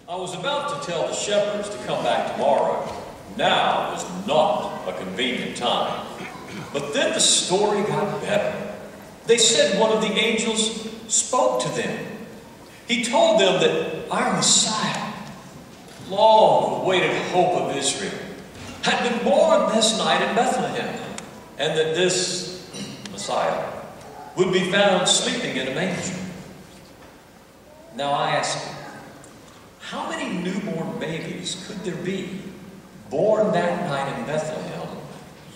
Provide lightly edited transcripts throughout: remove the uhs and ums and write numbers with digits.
I was about to tell the shepherds to come back tomorrow. Now was not a convenient time. But then the story got better. They said one of the angels spoke to them. He told them that our Messiah, long-awaited hope of Israel, had been born this night in Bethlehem, and that this Messiah would be found sleeping in a manger. Now I ask you, how many newborn babies could there be born that night in Bethlehem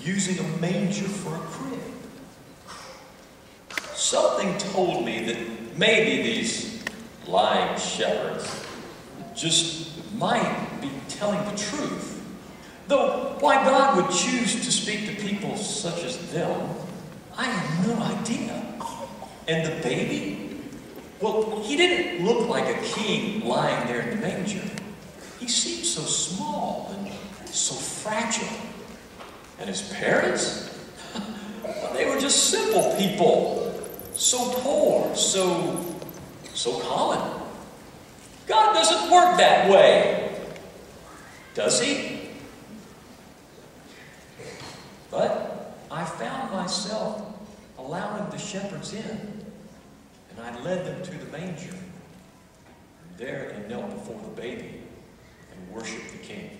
using a manger for a crib? Something told me that maybe these lying shepherds just might be telling the truth. Though why God would choose to speak to people such as them, I have no idea. And the baby? Well, he didn't look like a king lying there in the manger. He seemed so small and so fragile. And his parents? Well, they were just simple people. So poor, so common. God doesn't work that way, does he? But I found myself allowing the shepherds in, and I led them to the manger. And there they knelt before the baby and worshiped the king.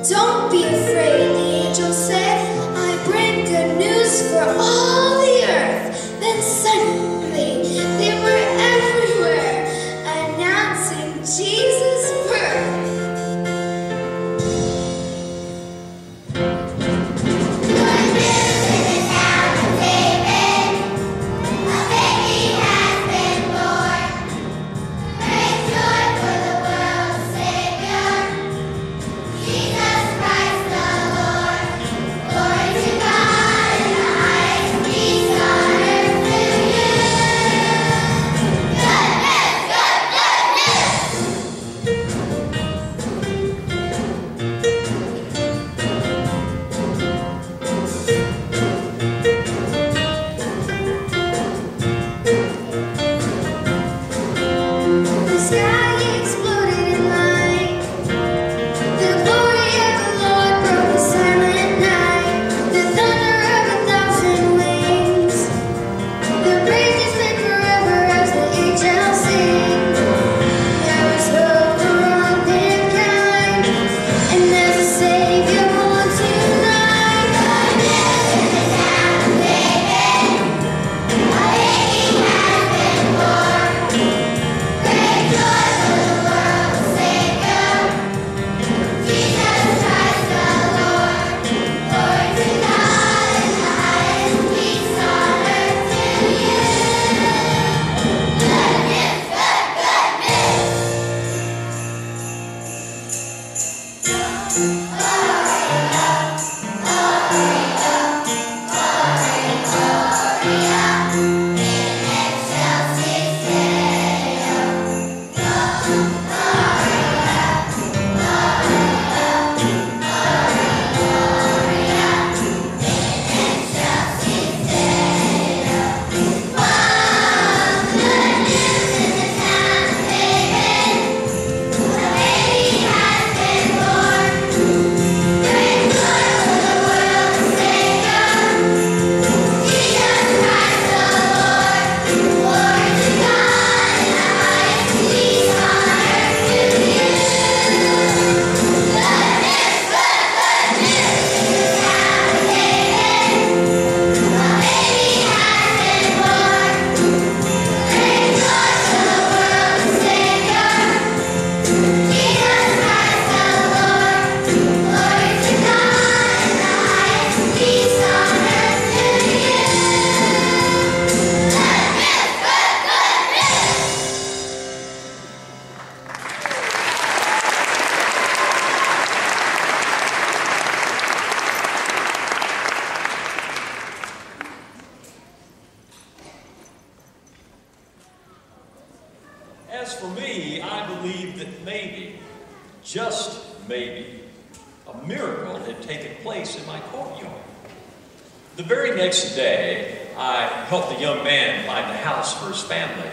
Don't be afraid, the angel said, I bring good news for all the earth. Then suddenly they were everywhere, announcing Jesus' birth. As for me, I believe that maybe, just maybe, a miracle had taken place in my courtyard. The very next day, I helped a young man find a house for his family.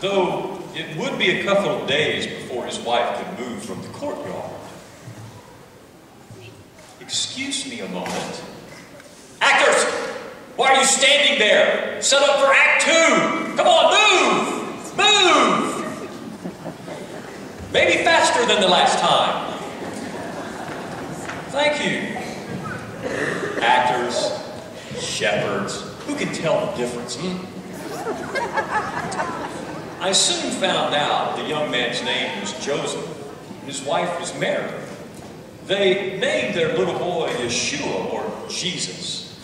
though it would be a couple of days before his wife could move from the courtyard. Excuse me a moment. Actors! Why are you standing there? Set up for Act 2! Come on, move! Move! Maybe faster than the last time. Thank you. Actors, shepherds, who can tell the difference, I soon found out the young man's name was Joseph, and his wife was Mary. They named their little boy Yeshua, or Jesus.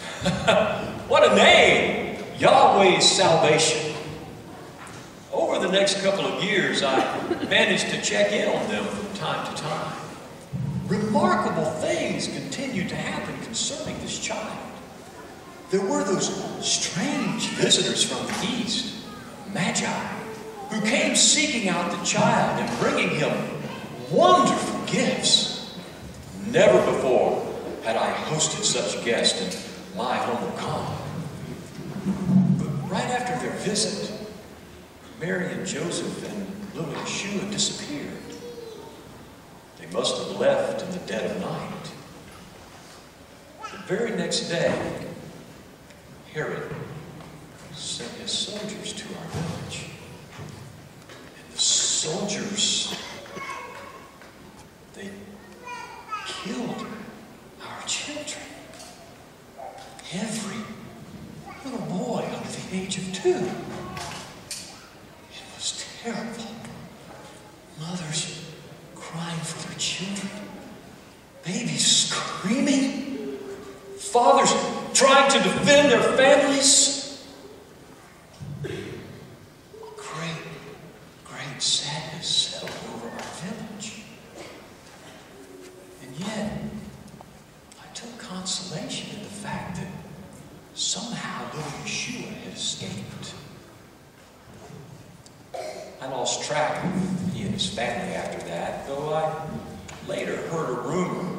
What a name! Yahweh's salvation. Over the next couple of years, I managed to check in on them from time to time. Remarkable things continued to happen concerning this child. There were those strange visitors from the east, Magi, who came seeking out the child and bringing him wonderful gifts. Never before had I hosted such guests in my humble calm. But right after their visit, Mary and Joseph and little Yeshua disappeared. They must have left in the dead of night. The very next day, Herod sent his soldiers to our village. And the soldiers, they killed our children. Every little boy under the age of 2. It was terrible. Mothers crying for their children. Babies screaming. Fathers trying to defend their families. Great sadness settled over our village. And yet, I took consolation in the fact that somehow little Yeshua had escaped. I lost track of he and his family after that, though I later heard a rumor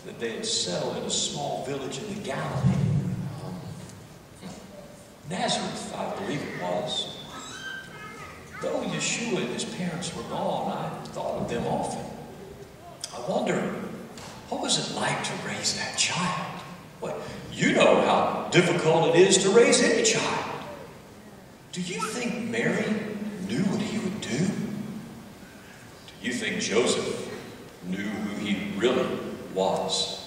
that they had settled in a small village in the Galilee. Nazareth, I believe it was. Though Yeshua and his parents were gone, I thought of them often. I wondered, what was it like to raise that child? What, you know how difficult it is to raise any child. Do you think Mary knew what he would do? Do you think Joseph knew who he really was?